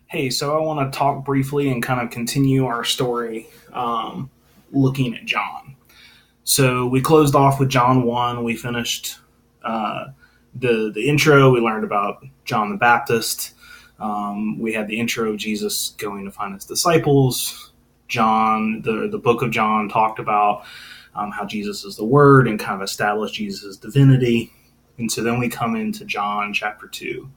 Hey, so I want to talk briefly and kind of continue our story looking at John. So we closed off with John 1. We finished uh, the intro. We learned about John the Baptist. We had the intro of Jesus going to find his disciples. The book of John talked about how Jesus is the Word and kind of established Jesus' divinity. And so then we come into John chapter 2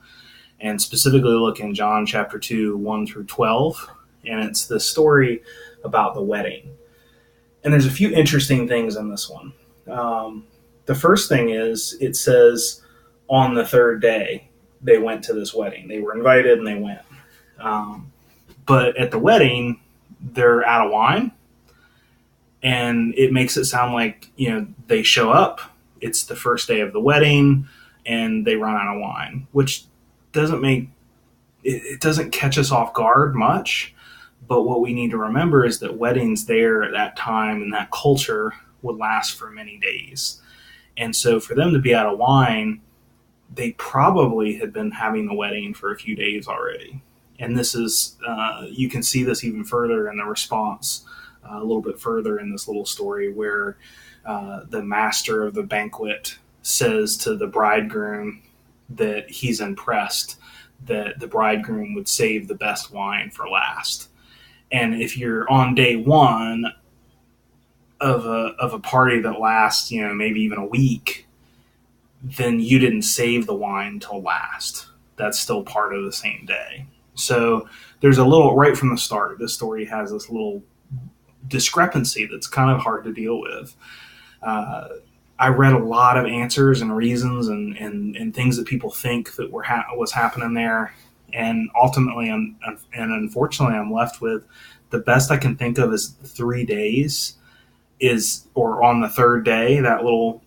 and specifically look in John chapter 2, 1 through 12. And it's the story about the wedding. And there's a few interesting things in this one. The first thing is it says on the third day they went to this wedding. They were invited and they went. But at the wedding, they're out of wine. And it makes it sound like, they show up. It's the first day of the wedding and they run out of wine, which doesn't make it doesn't catch us off guard much. But what we need to remember is that weddings there at that time and that culture would last for many days. And so for them to be out of wine, they probably had been having the wedding for a few days already. And this is, you can see this even further in the response, a little bit further in this little story where the master of the banquet says to the bridegroom that he's impressed that the bridegroom would save the best wine for last. And if you're on day one of a party that lasts, maybe even a week, then you didn't save the wine till last. That's still part of the same day. So there's a little, right from the start, this story has this little discrepancy that's kind of hard to deal with. I read a lot of answers and reasons and things that people think that was happening there. And ultimately, and unfortunately, I'm left with the best I can think of is 3 days or on the third day, that little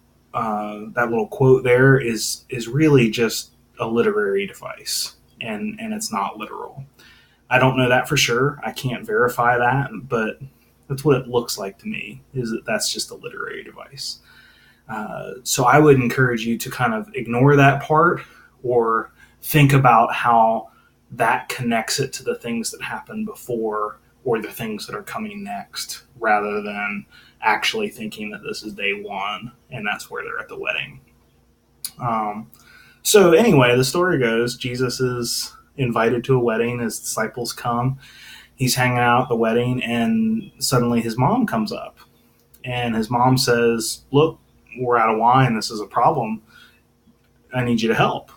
quote there is really just a literary device, and it's not literal. I don't know that for sure. I can't verify that, but that's what it looks like to me. Is that that's just a literary device. So I would encourage you to kind of ignore that part or think about how that connects it to the things that happened before or the things that are coming next, rather than actually thinking that this is day one and that's where they're at the wedding. Um, so anyway, the story goes Jesus is invited to a wedding. His disciples come. He's hanging out at the wedding, and suddenly his mom comes up, and his mom says, "Look, we're out of wine. This is a problem. I need you to help."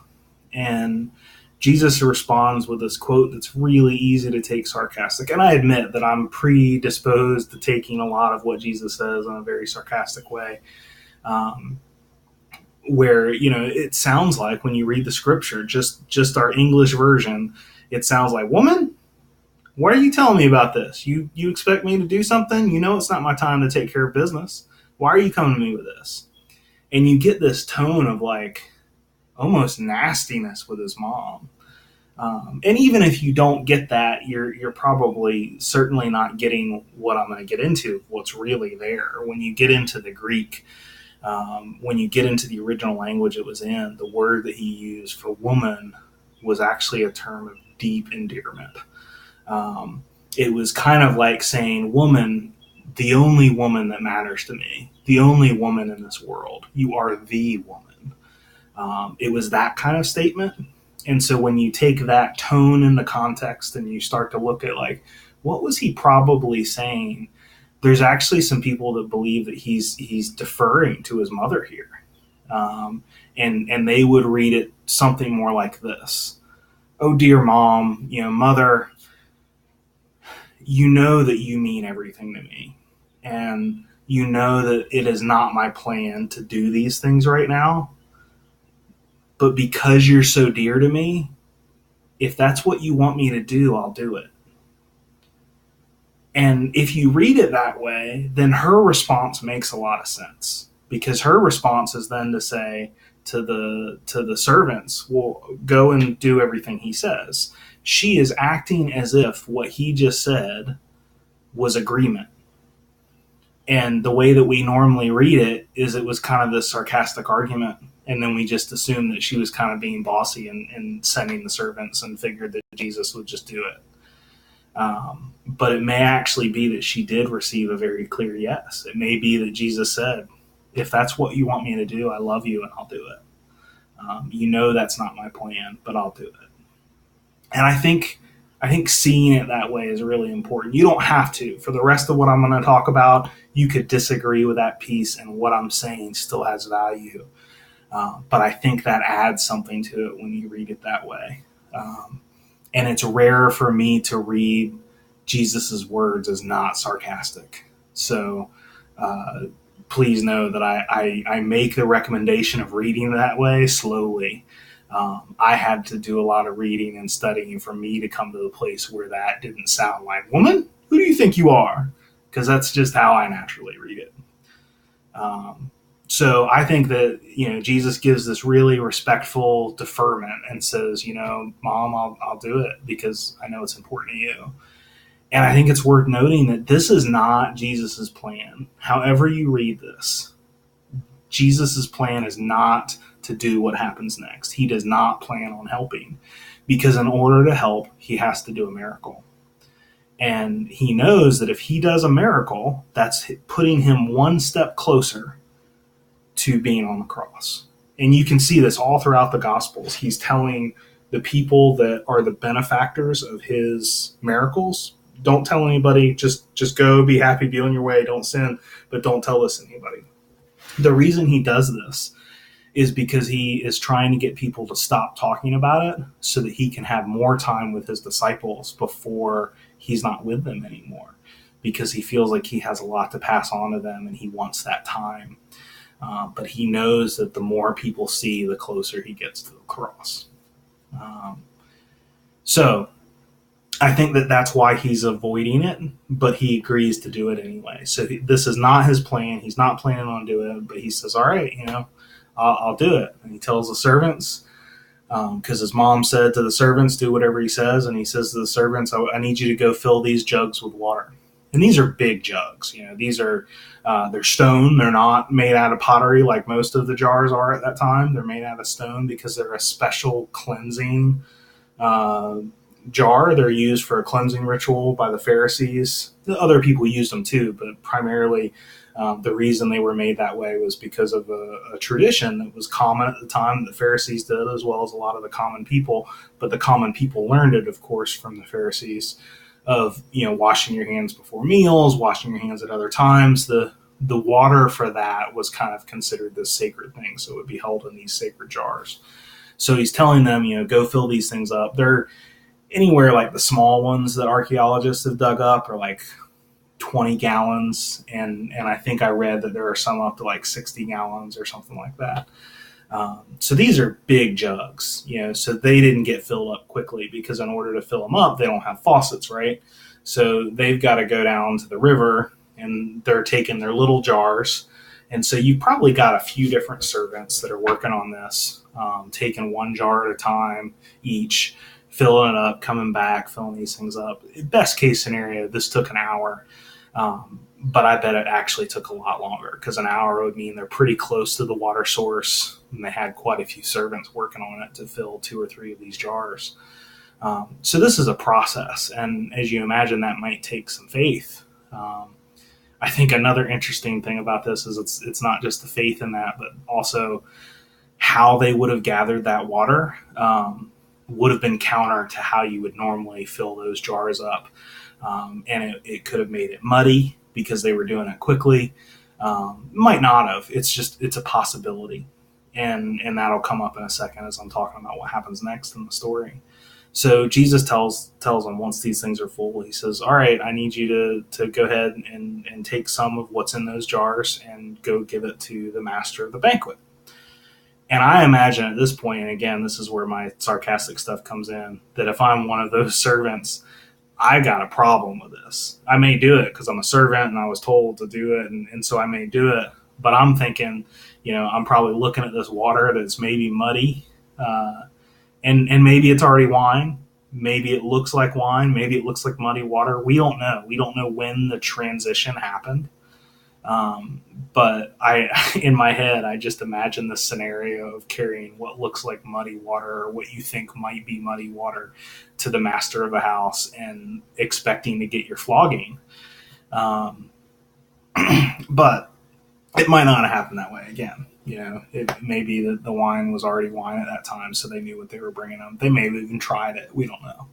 And Jesus responds with this quote that's really easy to take sarcastic. And I admit that I'm predisposed to taking a lot of what Jesus says in a very sarcastic way. Um, where, it sounds like when you read the scripture, just our English version, it sounds like, "Woman, what are you telling me about this? You expect me to do something? It's not my time to take care of business. Why are you coming to me with this?" And you get this tone of like almost nastiness with his mom. And even if you don't get that, you're probably certainly not getting what I'm going to get into. What's really there when you get into the Greek, when you get into the original language it was in, the word that he used for woman was actually a term of deep endearment. It was kind of like saying, "Woman, the only woman that matters to me, the only woman in this world. You are the woman." It was that kind of statement. And so when you take that tone in the context and you start to look at like, what was he probably saying? There's actually some people that believe that he's deferring to his mother here. And they would read it something more like this: "Oh, dear mom, mother, you know that you mean everything to me. And you know that it is not my plan to do these things right now. But because you're so dear to me, if that's what you want me to do, I'll do it." And if you read it that way, then her response makes a lot of sense, because her response is then to say to the servants, "Well, go and do everything he says." She is acting as if what he just said was agreement. And the way that we normally read it is it was kind of this sarcastic argument. And then we just assumed that she was kind of being bossy and sending the servants and figured that Jesus would just do it. But it may actually be that she did receive a very clear yes. It may be that Jesus said, if that's what you want me to do, I love you and I'll do it. That's not my plan, but I'll do it. And I think seeing it that way is really important. You don't have to. For the rest of what I'm going to talk about, you could disagree with that piece, and what I'm saying still has value. But I think that adds something to it when you read it that way. And it's rare for me to read Jesus's words as not sarcastic. So please know that I make the recommendation of reading that way slowly. I had to do a lot of reading and studying for me to come to the place where that didn't sound like, woman, who do you think you are? Because that's just how I naturally read it. So I think that, Jesus gives this really respectful deferment and says, Mom, I'll do it because I know it's important to you. And I think it's worth noting that this is not Jesus's plan. However you read this, Jesus's plan is not to do what happens next. He does not plan on helping, because in order to help, he has to do a miracle. And he knows that if he does a miracle, that's putting him one step closer to being on the cross. And you can see this all throughout the Gospels. He's telling the people that are the benefactors of his miracles, don't tell anybody, just go, be happy, be on your way, don't sin, but don't tell this to anybody. The reason he does this is because he is trying to get people to stop talking about it so that he can have more time with his disciples before he's not with them anymore, because he feels like he has a lot to pass on to them and he wants that time. But he knows that the more people see, the closer he gets to the cross. So I think that that's why he's avoiding it, but he agrees to do it anyway. So this is not his plan. He's not planning on doing it, but he says, all right, I'll do it. And he tells the servants, because his mom said to the servants, do whatever he says. And he says to the servants, I need you to go fill these jugs with water. And these are big jugs. These are, they're stone. They're not made out of pottery like most of the jars are at that time. They're made out of stone because they're a special cleansing jar. They're used for a cleansing ritual by the Pharisees. The other people used them too, but primarily the reason they were made that way was because of a tradition that was common at the time that the Pharisees did, as well as a lot of the common people. But the common people learned it, of course, from the Pharisees, of washing your hands before meals, washing your hands at other times. The water for that was kind of considered this sacred thing, so it would be held in these sacred jars. So he's telling them, go fill these things up. They're anywhere like the small ones that archaeologists have dug up are like 20 gallons, and I think I read that there are some up to like 60 gallons or something like that. So these are big jugs, so they didn't get filled up quickly, because in order to fill them up, they don't have faucets, right? So they've got to go down to the river, and they're taking their little jars. And so you've probably got a few different servants that are working on this, taking one jar at a time each, filling it up, coming back, filling these things up. Best case scenario, this took an hour. But I bet it actually took a lot longer, because an hour would mean they're pretty close to the water source, and they had quite a few servants working on it to fill 2 or 3 of these jars. So this is a process, and as you imagine, that might take some faith. I think another interesting thing about this is it's not just the faith in that, but also how they would have gathered that water would have been counter to how you would normally fill those jars up. And it could have made it muddy because they were doing it quickly. Might not have. It's a possibility. And that'll come up in a second as I'm talking about what happens next in the story. So Jesus tells them, once these things are full, he says, all right, I need you to go ahead and take some of what's in those jars and go give it to the master of the banquet. And I imagine at this point, and again, this is where my sarcastic stuff comes in, that if I'm one of those servants, I got a problem with this. I may do it because I'm a servant and I was told to do it, and so I may do it. But I'm thinking, I'm probably looking at this water that's maybe muddy, and maybe it's already wine. Maybe it looks like wine. Maybe it looks like muddy water. We don't know. We don't know when the transition happened. But in my head, I just imagine the scenario of carrying what looks like muddy water or what you think might be muddy water to the master of a house and expecting to get your flogging. Um, but it might not have happened that way again. It may be that the wine was already wine at that time, so they knew what they were bringing them. They may have even tried it. We don't know.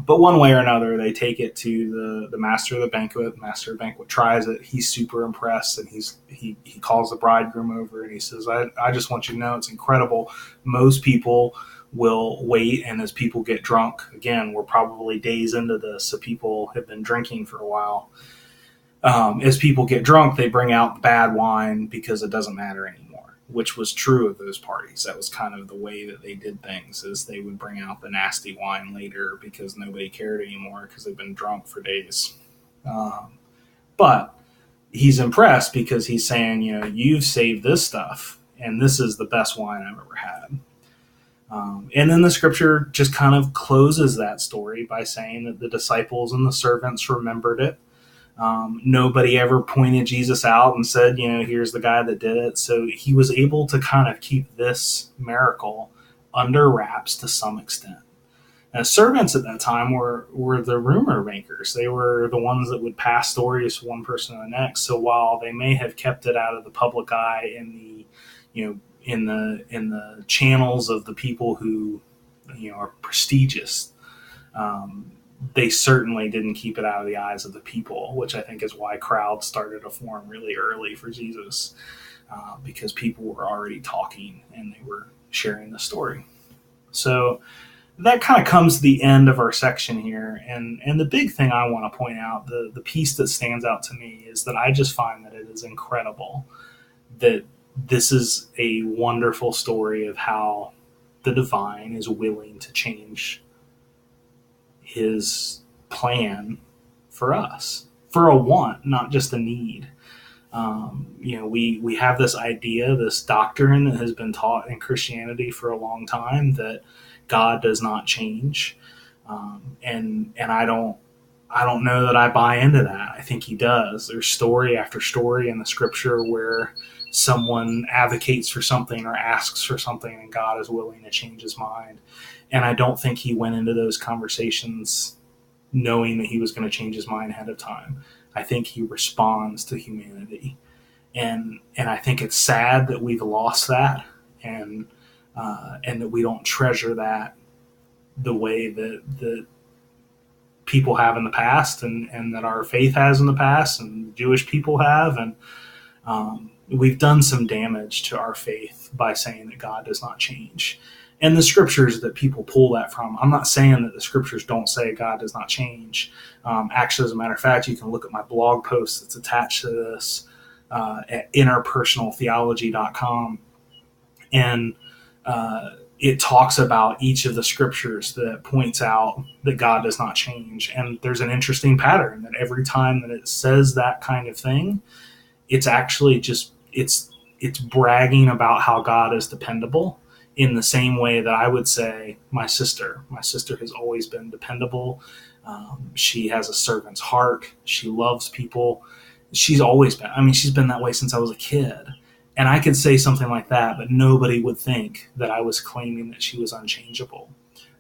But one way or another, they take it to the master of the banquet. The master of the banquet tries it. He's super impressed, and he calls the bridegroom over and he says, I just want you to know it's incredible. Most people will wait, and as people get drunk, again, we're probably days into this, so people have been drinking for a while. As people get drunk, they bring out the bad wine because it doesn't matter anymore, which was true of those parties. That was kind of the way that they did things, is they would bring out the nasty wine later because nobody cared anymore because they've been drunk for days. But he's impressed because he's saying, you've saved this stuff, and this is the best wine I've ever had. And then the scripture just kind of closes that story by saying that the disciples and the servants remembered it. Nobody ever pointed Jesus out and said, here's the guy that did it. So he was able to kind of keep this miracle under wraps to some extent. Now, servants at that time were the rumor makers. They were the ones that would pass stories from one person to the next. So while they may have kept it out of the public eye in the channels of the people who are prestigious, they certainly didn't keep it out of the eyes of the people, which I think is why crowds started to form really early for Jesus, because people were already talking and they were sharing the story. So that kind of comes to the end of our section here. And the big thing I want to point out, the piece that stands out to me, is that I just find that it is incredible that this is a wonderful story of how the divine is willing to change his plan for us, for a want, not just a need. We have this idea, this doctrine that has been taught in Christianity for a long time, that God does not change, and I don't know that I buy into that. I think he does. There's story after story in the scripture where someone advocates for something or asks for something and God is willing to change his mind. And I don't think he went into those conversations knowing that he was going to change his mind ahead of time. I think he responds to humanity. And I think it's sad that we've lost that, and that we don't treasure that the way that people have in the past, and that our faith has in the past, and Jewish people have. And we've done some damage to our faith by saying that God does not change. And the scriptures that people pull that from, I'm not saying that the scriptures don't say God does not change. Actually, as a matter of fact, you can look at my blog post that's attached to this at interpersonaltheology.com. And it talks about each of the scriptures that points out that God does not change. And there's an interesting pattern that every time that it says that kind of thing, it's actually just, it's bragging about how God is dependable, in the same way that I would say my sister has always been dependable. She has a servant's heart. She loves people. She's always been, she's been that way since I was a kid. And I could say something like that, but nobody would think that I was claiming that she was unchangeable.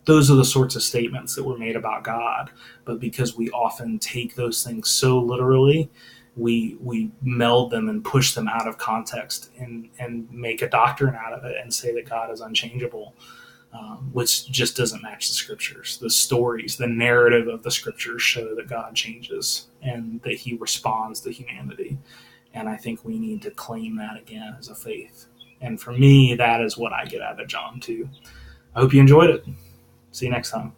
Those are the sorts of statements that were made about God. But because we often take those things so literally, we meld them and push them out of context and make a doctrine out of it and say that God is unchangeable, which just doesn't match the scriptures. The stories, the narrative of the scriptures show that God changes and that he responds to humanity. And I think we need to claim that again as a faith. And for me, that is what I get out of John 2. I hope you enjoyed it. See you next time.